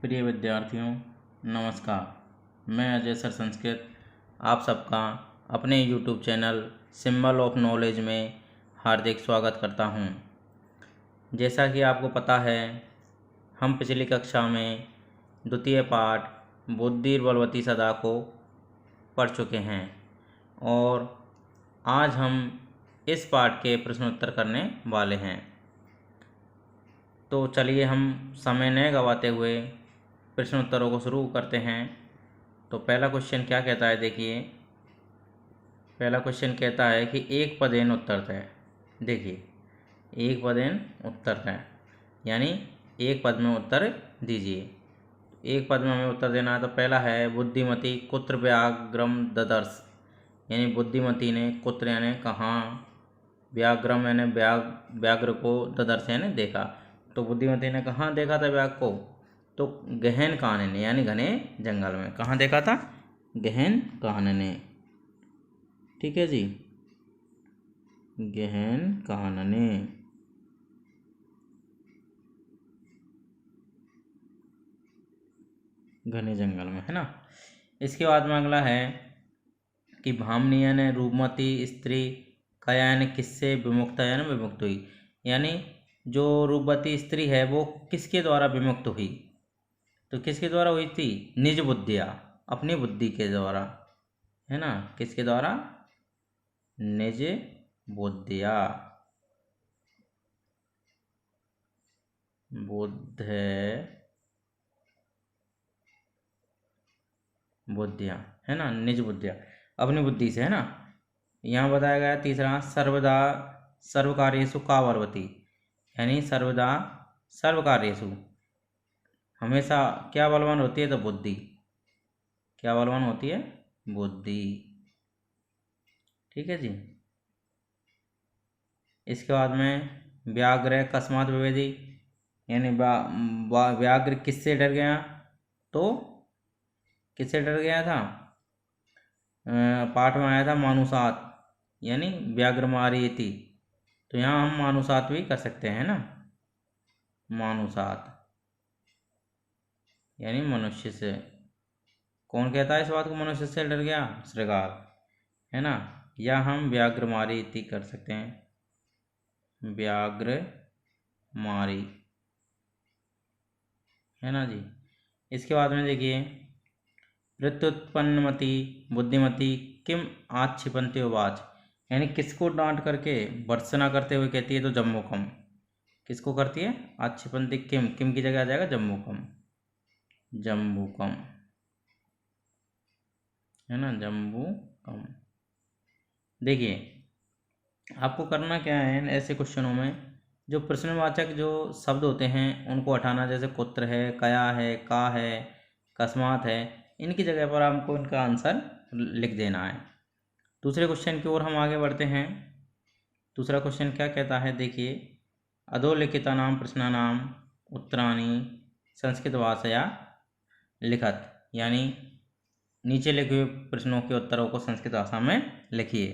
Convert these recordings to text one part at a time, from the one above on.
प्रिय विद्यार्थियों, नमस्कार। मैं अजय सर संस्कृत आप सबका अपने YouTube channel symbol of knowledge में हार्दिक स्वागत करता हूं। जैसा कि आपको पता है, हम पिछली कक्षा में द्वितीय पाठ बुद्धिर्बलवती सदा को पढ़ चुके हैं और आज हम इस पाठ के प्रश्नोत्तर करने वाले हैं। तो चलिए हम समय न गवाते हुए प्रश्नोत्तरों को शुरू करते हैं। तो पहला क्वेश्चन क्या कहता है, देखिए। पहला क्वेश्चन कहता है कि एक पदेन उत्तरतः। देखिए, एक पदेन उत्तरतः यानी एक पद में उत्तर दीजिए। एक पद में हमें उत्तर देना है। तो पहला है बुद्धिमती कुत्र व्याघ्रम ददर्श, यानी बुद्धिमती ने कुत्र यानी कहाँ, व्याघ्रम यानी व्याघ्र को, ददर्श यानी देखा। तो बुद्धिमती ने कहाँ देखा था व्याघ्र को? तो गहन कानने यानी घने जंगल में। कहाँ देखा था? गहन कानने। ठीक है जी, गहन कानने। घने जंगल में, है ना। इसके बाद में अगला है कि भामनी यानी रूपमती स्त्री कया यानी किससे विमुक्त यानी विमुक्त हुई, यानी जो रूपवती स्त्री है वो किसके द्वारा विमुक्त हुई? तो किसके द्वारा हुई थी? निज बुद्धिया, अपनी बुद्धि के द्वारा, है ना। किसके द्वारा? निज बुद्धिया, बुद्ध बुद्धिया, है ना। निज बुद्धिया, अपनी बुद्धि से, है ना। यहाँ बताया गया तीसरा सर्वदा सर्वकार्येषु का बलवती, यानी सर्वदा सर्वकार्येषु हमेशा क्या बलवान होती है? तो बुद्धि। क्या बलवान होती है? बुद्धि। ठीक है जी। इसके बाद में व्याघ्र अकस्मात विवेदी, यानी व्याघ्र किससे डर गया? तो किससे डर गया था? पाठ में आया था मानुषात, यानी व्याघ्र मारयति। तो यहाँ हम मानुषात भी कर सकते हैं ना। मानुषात यानी मनुष्य से। कौन कहता है इस बात को मनुष्य से डर गया? श्रृगाल, है ना। या हम व्याघ्र मारयति कर सकते हैं, व्याघ्र मारी, है ना जी। इसके बाद में देखिए प्रत्युत्पन्नमति बुद्धिमती किम आक्षिपन्ति उवाच, यानी किसको डांट करके भर्त्सना करते हुए कहती है? तो जम्बूकम। किसको करती है? आक्षिपन्ति किम, किम की जगह आ जाएगा जम्बूकम, जम्बूकम, है ना, जम्बूकम। देखिए, आपको करना क्या है ऐसे क्वेश्चनों में, जो प्रश्नवाचक जो शब्द होते हैं उनको हटाना। जैसे कुत्र है, कया है, का है, कस्मात है, इनकी जगह पर आपको इनका आंसर लिख देना है। दूसरे क्वेश्चन की ओर हम आगे बढ़ते हैं। दूसरा क्वेश्चन क्या कहता है, देखिए। अधोलिखितानां प्रश्नानां उत्तराणि संस्कृत भाषया लिखत, यानी नीचे लिखे हुए प्रश्नों के उत्तरों को संस्कृत भाषा में लिखिए।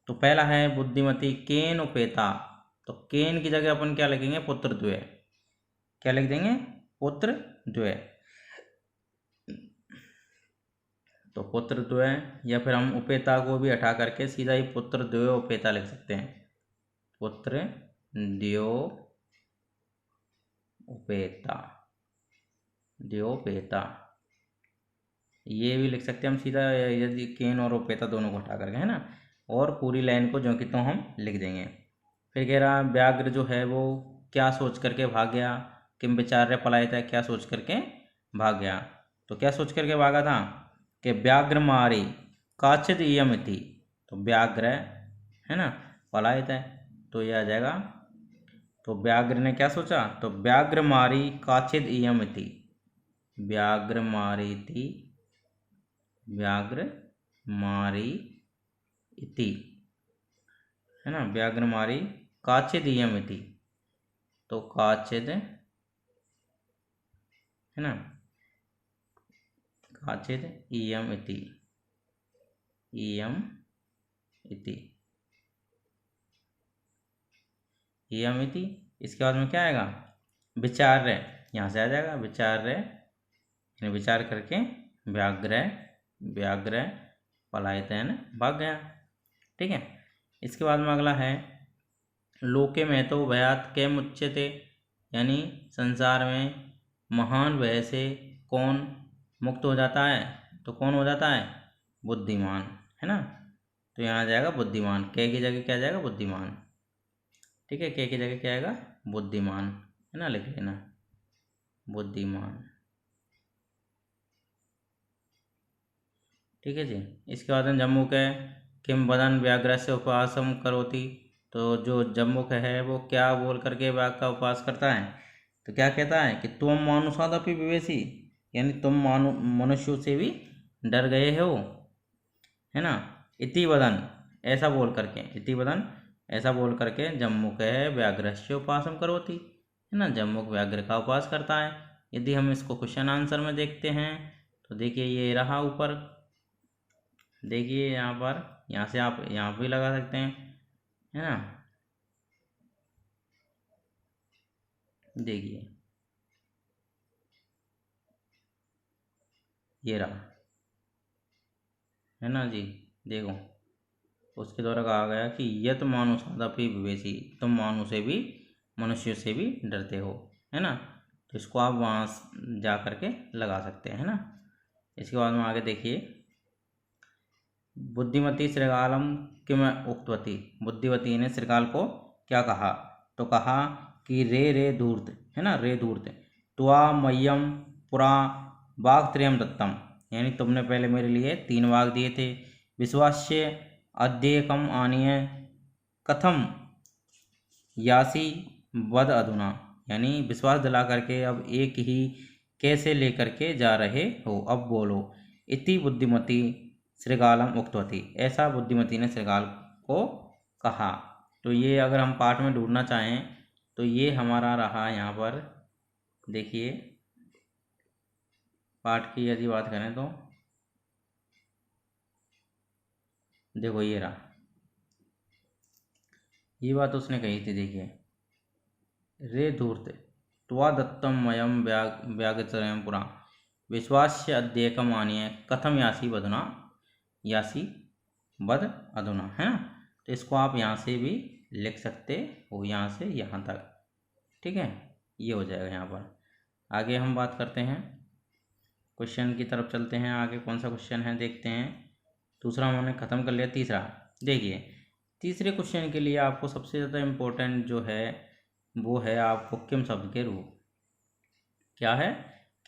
तो पहला है बुद्धिमती केन उपेता। तो केन की जगह अपन क्या लिखेंगे? पुत्र द्वय। क्या लिख देंगे? पुत्र द्वय। तो पुत्र द्वय, या फिर हम उपेता को भी हटा करके सीधा ही पुत्र द्वय उपेता लिख सकते हैं। पुत्र द्यो उपेता, द्योपेता, ये भी लिख सकते हैं हम सीधा, यदि केन और उपेता दोनों को हटा करके, है ना। और पूरी लाइन को जो कि तो हम लिख देंगे। फिर कह रहा व्याघ्र जो है वो क्या सोच करके भाग गया? किम विचार्य पलायित है, क्या सोच करके भाग गया? तो क्या सोच करके भागा था? कि व्याघ्र मारी काचिद इयमिति। तो व्याघ्र, है ना, पलायित है, तो यह आ जाएगा। तो व्याघ्र ने क्या सोचा? तो व्याघ्र मारी काचिद इयमिति, व्याघ्र मारी थी, व्याघ्र मारी इति, है ना। व्याघ्र मारी काचिद इयमिति, तो काचिद, है ना, काचिद इयम इति, इयम इति, इयम इति। इसके बाद में क्या आएगा? विचार्य, यहाँ से आ जाएगा विचार्य यानी विचार करके व्याघ्र व्याघ्र पलायतेन भाग गया। ठीक है। इसके बाद में अगला है लोके में तो भयात के मुच्यते, यानी संसार में महान भय से कौन मुक्त हो जाता है, तो कौन हो जाता है, बुद्धिमान, है ना। तो यहाँ आ जाएगा बुद्धिमान, के की जगह क्या आ जाएगा, बुद्धिमान। ठीक है, के की जगह क्या आएगा, बुद्धिमान, है ना, लिख लेना बुद्धिमान। ठीक है जी। इसके बाद में जम्मू के किम वदन व्याघ्र से उपवासम करोति, तो जो जम्मुख है वो क्या बोल करके व्याघ्र का उपवास करता है, तो क्या कहता है कि तुम मानुषादपि विवेशी, यानी तुम मनुष्यों से भी डर गए हो, है ना। इति वदन, ऐसा बोल करके, इति वदन ऐसा बोल करके जम्मुख है व्याघ्र से उपवासम करोति, है ना, जम्मुख व्याघ्र का उपवास करता है। यदि हम इसको क्वेश्चन आंसर में देखते हैं तो देखिए ये रहा ऊपर, देखिए यहाँ पर, यहाँ से आप यहाँ भी लगा सकते हैं, है ना। देखिए ये रहा, है ना जी। देखो उसके द्वारा कहा गया कि यत मानुषादपि विवेशी, तुम मानु से भी, मनुष्य से भी डरते हो, है ना। तो इसको आप वहाँ जा करके लगा सकते हैं, है ना। इसके बाद में आगे देखिए, बुद्धिमती श्रृगालम किम उक्तवती, बुद्धिवती ने श्रृगाल को क्या कहा, तो कहा कि रे धूर्त, है ना, रे धूर्त त्वा मह्यम पुरा वाक्त्रयम दत्तम, यानी तुमने पहले मेरे लिए 3 वाग दिए थे, विश्वास्य अद्येकम आनीय कथम यासी वद अधुना, यानी विश्वास दिला करके अब एक ही कैसे लेकर के जा रहे हो, अब बोलो। इति बुद्धिमती श्रृगालम उक्तवती, ऐसा बुद्धिमती ने श्रृगाल को कहा। तो ये अगर हम पाठ में ढूंढना चाहें तो ये हमारा रहा यहाँ पर, देखिए पाठ की यदि बात करें तो देखो ये रहा, ये बात उसने कही थी, देखिए रे धूर्त त्वा दत्तम मयम व्यागत्रयम पुरा विश्वास्य अद्येकम आनीय कथम यासी बधुना, यासी बद अधुना, है ना। तो इसको आप यहाँ से भी लिख सकते हो, यहाँ से यहाँ तक, ठीक है, ये हो जाएगा यहाँ पर। आगे हम बात करते हैं, क्वेश्चन की तरफ चलते हैं। आगे कौन सा क्वेश्चन है देखते हैं। दूसरा हमने ख़त्म कर लिया, तीसरा देखिए, तीसरे क्वेश्चन के लिए आपको सबसे ज़्यादा इम्पोर्टेंट जो है वो है आपको किम शब्द के रूप। क्या है,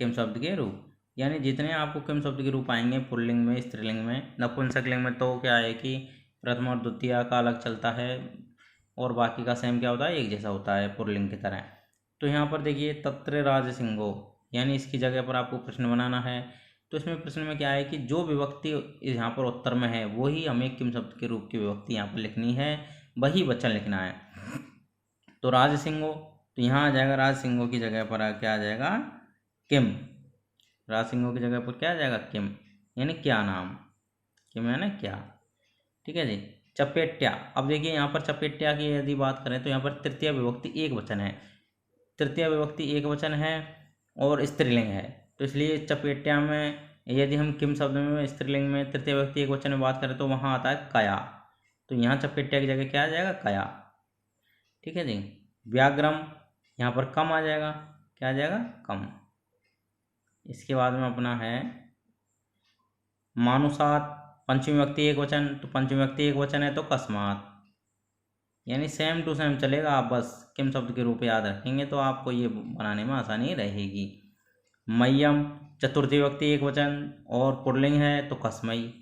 किम शब्द के रूप, यानी जितने आपको किम शब्द के रूप आएंगे पुल्लिंग में, स्त्रीलिंग में, नपुंसकलिंग में तो क्या है कि प्रथम और द्वितीय का अलग चलता है और बाकी का सेम क्या होता है, एक जैसा होता है पुल्लिंग की तरह। तो यहाँ पर देखिए तत्र राज सिंहो, यानी इसकी जगह पर आपको प्रश्न बनाना है। तो इसमें प्रश्न में क्या है कि जो विभक्ति यहाँ पर उत्तर में है वही हमें किम शब्द के रूप की विभक्ति यहाँ पर लिखनी है, वही वचन लिखना है। तो राज सिंहो, तो यहाँ आ जाएगा राज सिंहो की जगह पर क्या आ जाएगा, किम। राज सिंहो की जगह पर क्या आ जाएगा, किम, यानी क्या नाम, किम यानी क्या। ठीक है जी। चपेट्या, अब देखिए यहाँ पर चपेट्या की यदि बात करें तो यहाँ पर तृतीय विभक्ति एक वचन है, तृतीय विभक्ति एक वचन है और स्त्रीलिंग है। तो इसलिए चपेट्या में यदि हम किम शब्द में स्त्रीलिंग में तृतीय विभक्ति एक वचन में बात करें तो वहाँ आता है कया, तो यहाँ चपेट्या की जगह क्या आ जाएगा, कया। ठीक है जी। व्याग्रम, यहाँ पर कम आ जाएगा, क्या आ जाएगा, कम। इसके बाद में अपना है मानुषात, पंचमी विभक्ति एक वचन, तो पंचमी विभक्ति एक वचन है तो कस्मात, यानी सेम टू सेम चलेगा, आप बस किम शब्द के रूप याद रखेंगे तो आपको ये बनाने में आसानी रहेगी। मह्यम, चतुर्थी विभक्ति एक वचन और पुल्लिंग है तो कस्मई,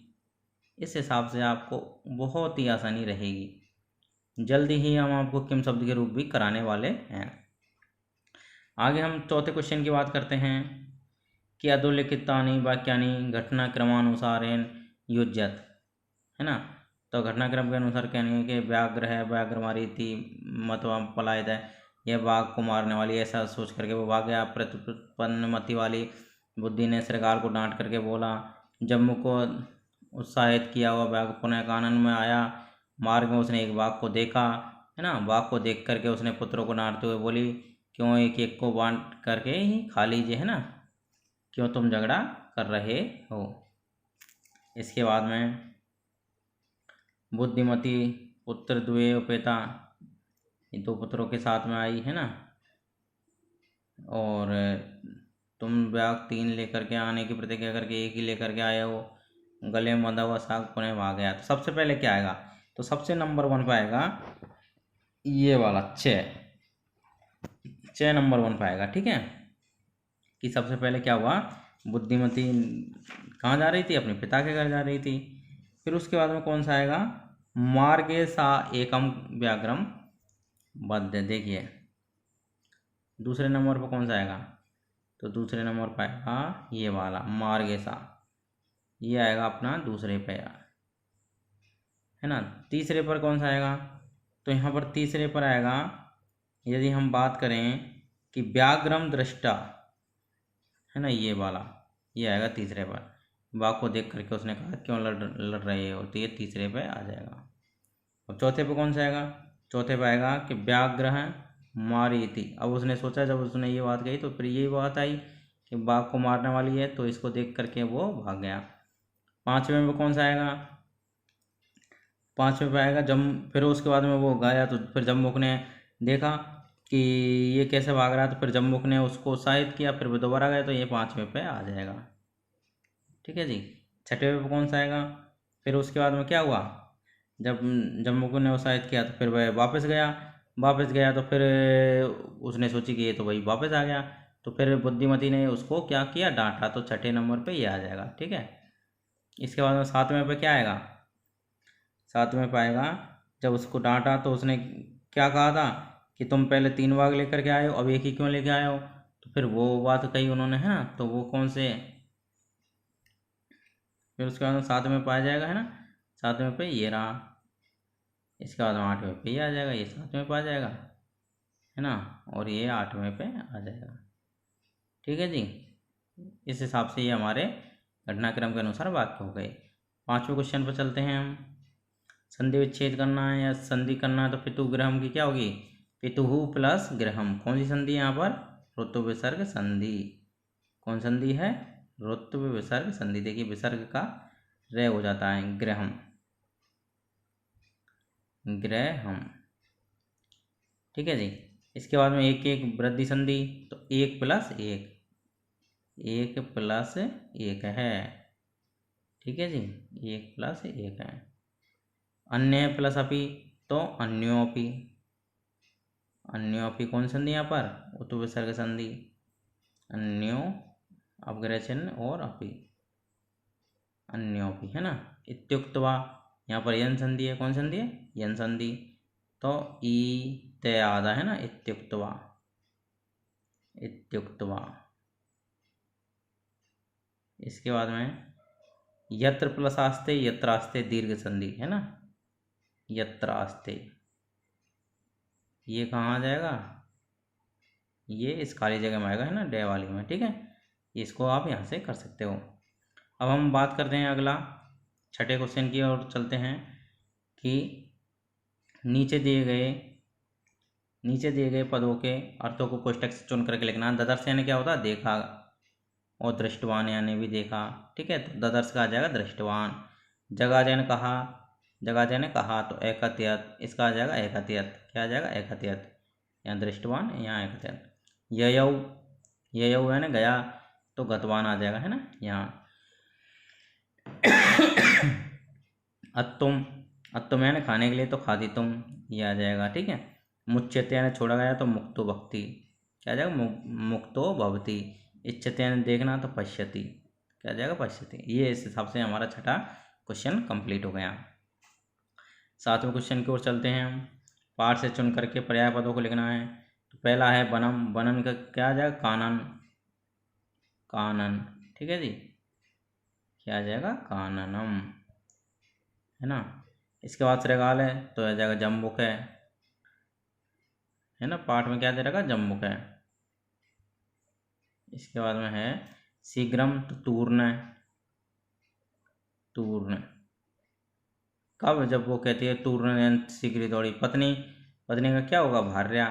इस हिसाब से आपको बहुत ही आसानी रहेगी। जल्दी ही हम आपको किम शब्द के रूप भी कराने वाले हैं। आगे हम चौथे क्वेश्चन की बात करते हैं कि अधोलिखितानि वाक्यानि घटनाक्रमानुसारेण युज्यत, है ना। तो घटनाक्रम के अनुसार कहने के व्याघ्र है, व्याघ्र मारी थी मतवा पलायत है, यह बाघ को मारने वाली, ऐसा सोच करके वो भाग गया। प्रतिपन्न मति वाली बुद्धि ने श्रृगाल को डांट करके बोला। जम्मू को उत्साहित किया हुआ बाघ पुनः कानन में आया, मार्ग में उसने एक बाघ को देखा, है ना। बाघ को देख करके उसने पुत्रों को डांटते हुए बोली, क्यों एक एक को बांट करके ही खा लीजिए, है ना, क्यों तुम झगड़ा कर रहे हो। इसके बाद में बुद्धिमती पुत्र द्वे उपेता, ये दो पुत्रों के साथ में आई है ना। और तुम ब्याग 3 लेकर के आने की प्रतिज्ञा करके एक ही लेकर के आए हो, गले में बंधा हुआ साग पुनः भाग गया। तो सबसे पहले क्या आएगा, तो सबसे नंबर 1 पे आएगा ये वाला 6 नंबर 1 पे आएगा। ठीक है, कि सबसे पहले क्या हुआ, बुद्धिमती कहाँ जा रही थी, अपने पिता के घर जा रही थी। फिर उसके बाद में कौन सा आएगा, मार्गे सा एकम व्याघ्रम बद्ध। देखिए दूसरे नंबर पर कौन सा आएगा, तो दूसरे नंबर पर आएगा ये वाला मार्गे सा, ये आएगा अपना दूसरे पे, है ना। तीसरे पर कौन सा आएगा, तो यहाँ पर तीसरे पर आएगा, यदि हम बात करें कि व्याघ्रम दृष्टा, है ना, ये वाला, ये आएगा तीसरे पर। बाघ को देख करके उसने कहा क्यों लड़ रहे हो, तो ये तीसरे पे आ जाएगा। अब चौथे पे कौन सा आएगा, चौथे पे आएगा कि व्याघ्र मारी थी। अब उसने सोचा, जब उसने ये बात कही तो फिर यही बात आई कि बाघ को मारने वाली है, तो इसको देख करके वो भाग गया। पाँचवें में कौन सा आएगा, पाँचवें पे आएगा जब, फिर उसके बाद में वो गया तो फिर जम्मुख ने देखा कि ये कैसे भाग रहा है, तो फिर जम्मुख ने उसको उत्साहित किया, फिर वो दोबारा गया, तो ये 5वें पे आ जाएगा। ठीक है जी। छठवें पे कौन सा आएगा, फिर उसके बाद में क्या हुआ, जब जम्मुख ने उत्साहित किया तो फिर वह वापस गया, तो फिर उसने सोची कि ये तो भाई वापस आ गया, तो फिर बुद्धिमती ने उसको क्या किया, डांटा, तो छठे नंबर पे ये आ जाएगा। ठीक है। इसके बाद में 7वें पे क्या आएगा, 7वें पे आएगा जब उसको डांटा तो उसने क्या कहा था कि तुम पहले 3 बाग लेकर के आए हो, अब एक ही क्यों लेके आए हो, तो फिर वो बात कही उन्होंने, है ना। तो वो कौन से, फिर उसके बाद में 7वें पे आ जाएगा, है ना, 7वें पे ये रहा। इसके बाद में 8वें पे ये आ जाएगा, ये 7वें पे आ जाएगा, है ना, और ये 8वें पे आ जाएगा। ठीक है जी। इस हिसाब से ये हमारे घटनाक्रम के अनुसार वाक्य हो गए। 5वें क्वेश्चन पर चलते हैं हम। संधि विच्छेद करना है या संधि करना है, तो पितु ग्रहम की क्या होगी, पितुहु प्लस ग्रहम। कौन सी संधि है यहाँ पर, ऋतु विसर्ग संधि। कौन संधि है, ऋतु विसर्ग संधि। देखिए विसर्ग का रे हो जाता है, ग्रहम, ग्रहम। ठीक है जी। इसके बाद में एक एक वृद्धि संधि, तो 1 प्लस 1, 1 प्लस 1 है। ठीक है जी, 1 प्लस 1 है। अन्य प्लस अपि, तो अन्योपि, अन्योपि कौन संधि यहाँ पर, उत्तु विसर्ग संधि, अन्यो अपग्रह चिन्ह और अपि, अन्योपि, है ना। इत्युक्त्वा, यहाँ पर यन संधि है, कौन संधि है, यन संधि, तो ई ते आधा, है ना, इत्युक्त्वा, इत्युक्त्वा। इसके बाद में यत्र प्लस आस्ते यत्रास्ते दीर्घ संधि, है ना, यत्रास्ते, ये कहाँ आ जाएगा, ये इस खाली जगह में आएगा, है ना, डे वाली में। ठीक है, इसको आप यहाँ से कर सकते हो। अब हम बात करते हैं अगला, छठे क्वेश्चन की ओर चलते हैं कि नीचे दिए गए पदों के अर्थों को कोष्टक से चुन करके लिखना। ददर्श यानी क्या होता है, देखा, और दृष्टवान यानी भी देखा। ठीक है, तो ददर्श का आ जाएगा दृष्टवान। जगाजय ने कहा, तो एकत्यत, इसका आ जाएगा एकत्यत। क्या आ जाएगा, एकत्यत। यहाँ दृष्टवान, यहाँ एकत्यत। ययौ यानी गया, तो गतवान आ जाएगा, है ना, यहाँ। अत्तुम यानी खाने के लिए, तो खादी तुम, ये आ जाएगा। ठीक है। मुच्यते यानी छोड़ा गया, तो मुक्तो भक्ति, क्या आ जाएगा, मुक्तो भवति। इच्छते यानी देखना, तो पश्यति, क्या आ जाएगा, पश्यति। ये इस हिसाब से हमारा छठा क्वेश्चन कंप्लीट हो गया। 7वें क्वेश्चन की ओर चलते हैं हम। पाठ से चुन करके पर्याय पदों को लिखना है। तो पहला है बनम, बनन का क्या आ जाएगा, कानन, कानन। ठीक है जी, क्या आ जाएगा, काननम, है ना। इसके बाद श्रृगाल है, तो आ जाएगा जम्बुक है ना, पाठ में क्या दे रखा, जम्बुक है। इसके बाद में है शीघ्रम, तो तूर्ण, तूर्ण। कब, जब वो कहती है तूर्ण शीघ्र दौड़ी। पत्नी, पत्नी का क्या होगा, भार्या,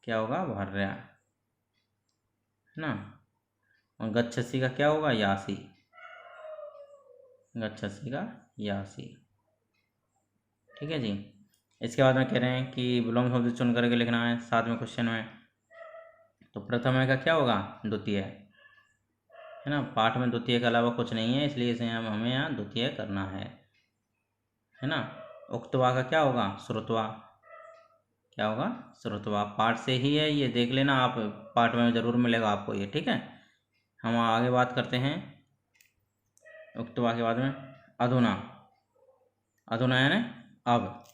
क्या होगा, भार्या, है ना। और गच्छसी का क्या होगा, यासी, गच्छसी का यासी। ठीक है जी। इसके बाद में कह रहे हैं कि विलोम शब्द चुन करके लिखना है 7वें क्वेश्चन में। तो प्रथम का क्या होगा, द्वितीय, है ना। पाठ में द्वितीय के अलावा कुछ नहीं है, इसलिए इसे हमें यहाँ द्वितीय करना है ना। उक्तवा का क्या होगा, श्रुतवा, क्या होगा, श्रुतवा। पाठ से ही है ये, देख लेना आप, पाठ में जरूर मिलेगा आपको ये। ठीक है, हम आगे बात करते हैं उक्तवा के बाद में। अधुना, अधुना यानी अब,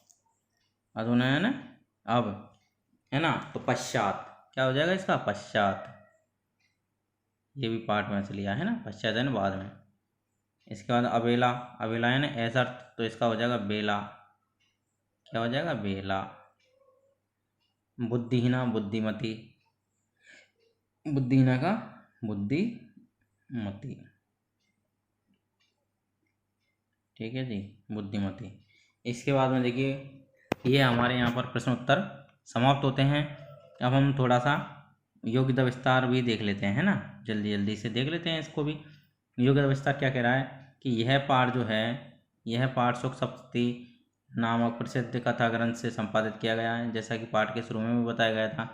अधुना यानी अब, है ना। तो पश्चात क्या हो जाएगा इसका, पश्चात। ये भी पाठ में से लिया है ना, पश्चात यानी बाद में। इसके बाद अबेला, अबेला यानी ऐसा, तो इसका हो जाएगा बेला, क्या हो जाएगा, बेला। बुद्धिहीना, बुद्धिमती, बुद्धिहीना का बुद्धिमती। ठीक है जी, बुद्धिमती। इसके बाद में देखिए, ये हमारे यहाँ पर प्रश्न उत्तर समाप्त होते हैं। अब हम थोड़ा सा योग्यता विस्तार भी देख लेते हैं, है ना। जल्दी जल्दी से देख लेते हैं इसको भी। योग्यता विस्तार क्या कह रहा है कि यह पाठ जो है, यह पाठ सुख सप्तती नामक प्रसिद्ध कथा ग्रंथ से संपादित किया गया है। जैसा कि पाठ के शुरू में भी बताया गया था,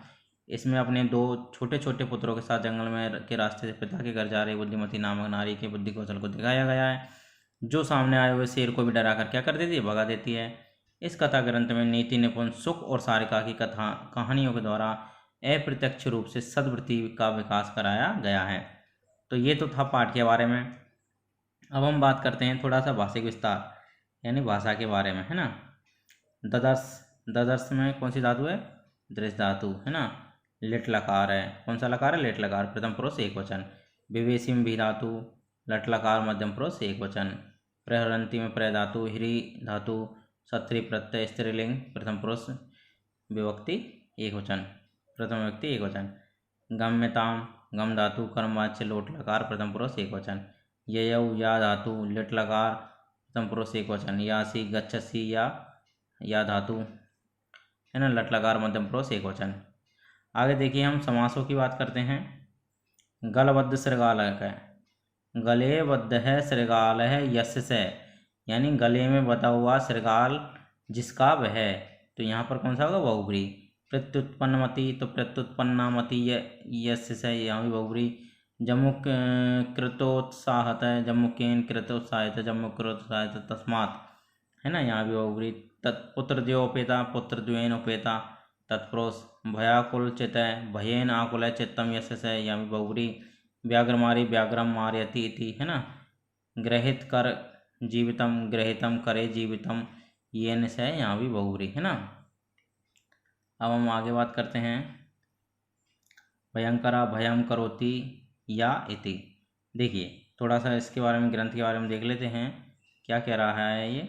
इसमें अपने 2 छोटे छोटे पुत्रों के साथ जंगल में के रास्ते से पिता के घर जा रही बुद्धिमती नामक नारी के बुद्धि कौशल को दिखाया गया है, जो सामने आए हुए शेर को भी डरा कर क्या कर देती है, भगा देती है। इस कथा ग्रंथ में नीति निपुण सुख और सारिका की कथा कहानियों के द्वारा अप्रत्यक्ष रूप से सद्वृत्ति का विकास कराया गया है। तो ये तो था पाठ के बारे में। अब हम बात करते हैं थोड़ा सा भाषिक विस्तार, यानी भाषा के बारे में, है ना। ददर्श, ददर्श में कौन सी धातु है, दृश्य धातु, है ना। लिट लकार है, कौन सा लकार है, लिट लकार, प्रथम पुरुष एक वचन। विवेशी में भी धातु, लट लकार मध्यम पुरुष एक वचन। प्रहरंती में प्रय धातु, ह्री धातु, सत्री प्रत्यय स्त्रीलिंग, प्रथम पुरुष विभक्ति एक वचन, प्रथम व्यक्ति एक वचन। गम्यताम, गम धातु, कर्मवाच्य लोट लकार, प्रथम पुरुष एक वचन। ययौ, या धातु, लिट लकार, प्रथम पुरुष एक वचन। यासी, गच्छसी, या धातु, है ना, लट लकार मध्यम पुरुष एक वचन। आगे देखिए, हम समासों की बात करते हैं। गलबद्ध श्रृगाल है, गले बद्ध है, श्रृगाल है यस्य से, यानी गले में बधा हुआ श्रृगाल जिसका वह, तो यहाँ पर कौन सा होगा, बहुब्री। प्रत्युत्पन्नमति, तो प्रत्युत्पन्नामति यस्य से, यहाँ भी बहुब्री। जम्मु कृतोत्साहत है, जम्मु केन कृतोत्साहित, जम्मु कृतोत्साहित तस्मात्, है ना, यहाँ भी बहुब्री। तत्पुत्र द्योपेता, पुत्र द्वेन उपेता, तत्पुरुष। भयाकुल चित है, भयेन आकुल है चित्तम यस्य से, यहाँ भी बहुब्री। व्याघ्रमारी, व्याघ्रम मारयति इति, है ना। ग्रहित कर जीवितम, ग्रहितम करे जीवितम, येन से, यहाँ भी बहुब्री, है ना। अब हम आगे बात करते हैं। भयंकरा, भयम करोति या इति। देखिए थोड़ा सा इसके बारे में, ग्रंथ के बारे में देख लेते हैं, क्या कह रहा है ये।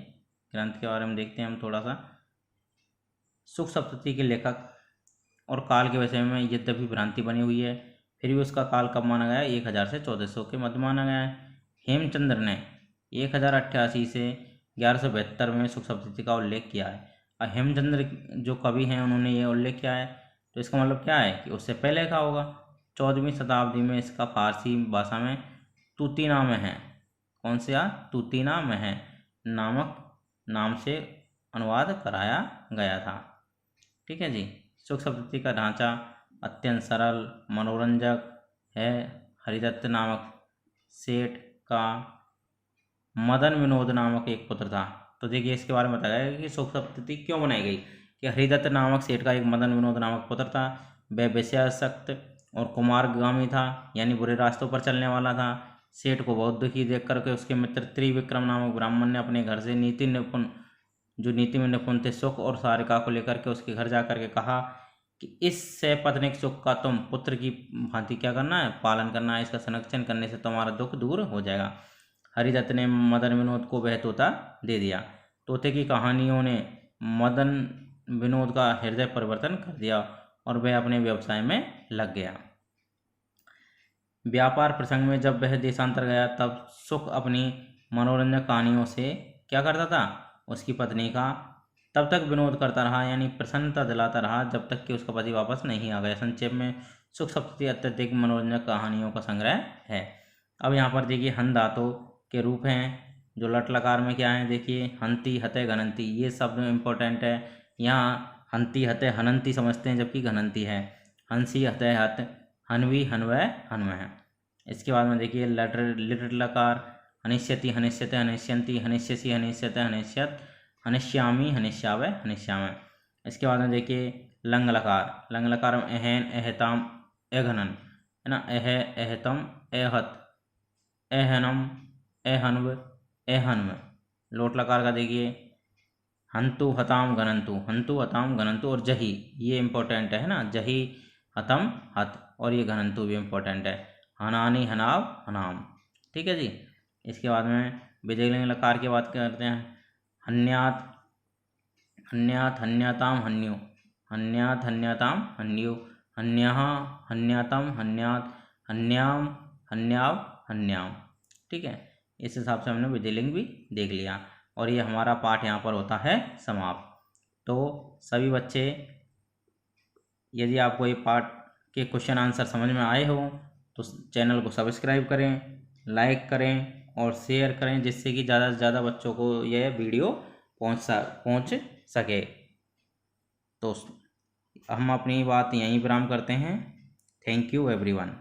ग्रंथ के बारे में देखते हैं हम थोड़ा सा। सुख सप्तती के लेखक और काल के विषय में यद्यपि भ्रांति बनी हुई है, फिर भी उसका काल कब माना गया है, 1000 से 1400 के मध्य माना गया है। हेमचंद्र ने 1088 से 1172 में सुख सप्तती का उल्लेख किया है। और हेमचंद्र जो कवि हैं उन्होंने ये उल्लेख किया है, तो इसका मतलब क्या है कि उससे पहले का होगा। 14वीं शताब्दी में इसका फारसी भाषा में तूतीनाम है, कौन से तूतीनाम है नामक नाम से अनुवाद कराया गया था। ठीक है जी। सुख सप्तती का ढांचा अत्यंत सरल मनोरंजक है। हरिदत्त नामक सेठ का मदन विनोद नामक एक पुत्र था। तो देखिए इसके बारे में बताया गया कि सुख सप्तती क्यों बनाई गई, कि हरिदत्त नामक सेठ का एक मदन विनोद नामक पुत्र था। वह वेश्यासक्त और कुमारगामी था, यानी बुरे रास्तों पर चलने वाला था। सेठ को बहुत दुखी देख करके उसके मित्र त्रिविक्रम नामक ब्राह्मण ने अपने घर से नीति में निपुण थे, सुख और सारिका को लेकर के उसके घर जा करके कहा कि इस सपत्नीक सुख का तुम पुत्र की भांति क्या करना है, पालन करना है। इसका संरक्षण करने से तुम्हारा दुख दूर हो जाएगा। हरिदत्त ने मदन विनोद को वह तोता दे दिया। तोते की कहानियों ने मदन विनोद का हृदय परिवर्तन कर दिया और वह अपने व्यवसाय में लग गया। व्यापार प्रसंग में जब वह देशांतर गया, तब सुख अपनी मनोरंजक कहानियों से क्या करता था, उसकी पत्नी का तब तक विनोद करता रहा, यानी प्रसन्नता दिलाता रहा, जब तक कि उसका पति वापस नहीं आ गया। संक्षेप में सुख सप्तती अत्यधिक मनोरंजक कहानियों का संग्रह है। अब यहाँ पर देखिए हन धातु के रूप हैं जो लट लकार में क्या है, देखिए हंती हते घनंती, ये शब्द इम्पोर्टेंट है। यहाँ हंती हते हनंती समझते हैं जबकि घनंती है। हंसी हते हत, हनवी हनवय हनवह। इसके बाद में देखिए लिट लकार हनिष्यति हनिष्यते हनिष्यन्ति हनिष्यसि हनिष्यते हनिष्यत हनिष्यामी हनिष्यावय हनिष्यामः। इसके बाद में देखिए लंग लकार में एहन एहताम एघनन है ना, एहतम एहत एहनम एहन्व एहन्व। लोट लकार का देखिए हंतु हताम घनंतु और जही, ये इम्पोर्टेंट है ना, जही हतम हत, और ये घनंतु भी इम्पोर्टेंट है। हनानी हनाव हनाम, ठीक है जी। इसके बाद में विजयलिंग लकार की बात करते हैं। हन्यात हन्यात हन्याताम हन्यु, हन्यात हन्याताम हन्यु, हन्यः हन्यातम हन्यात, हन्याम हन्याव हन्याम, ठीक है। इस हिसाब से हमने विधिलिंग भी देख लिया और ये हमारा पाठ यहाँ पर होता है समाप्त। तो सभी बच्चे, यदि आपको ये पाठ के क्वेश्चन आंसर समझ में आए हो तो चैनल को सब्सक्राइब करें, लाइक करें और शेयर करें, जिससे कि ज़्यादा से ज़्यादा बच्चों को यह वीडियो पहुँच सके। तो हम अपनी बात यहीं विराम करते हैं। Thank you everyone.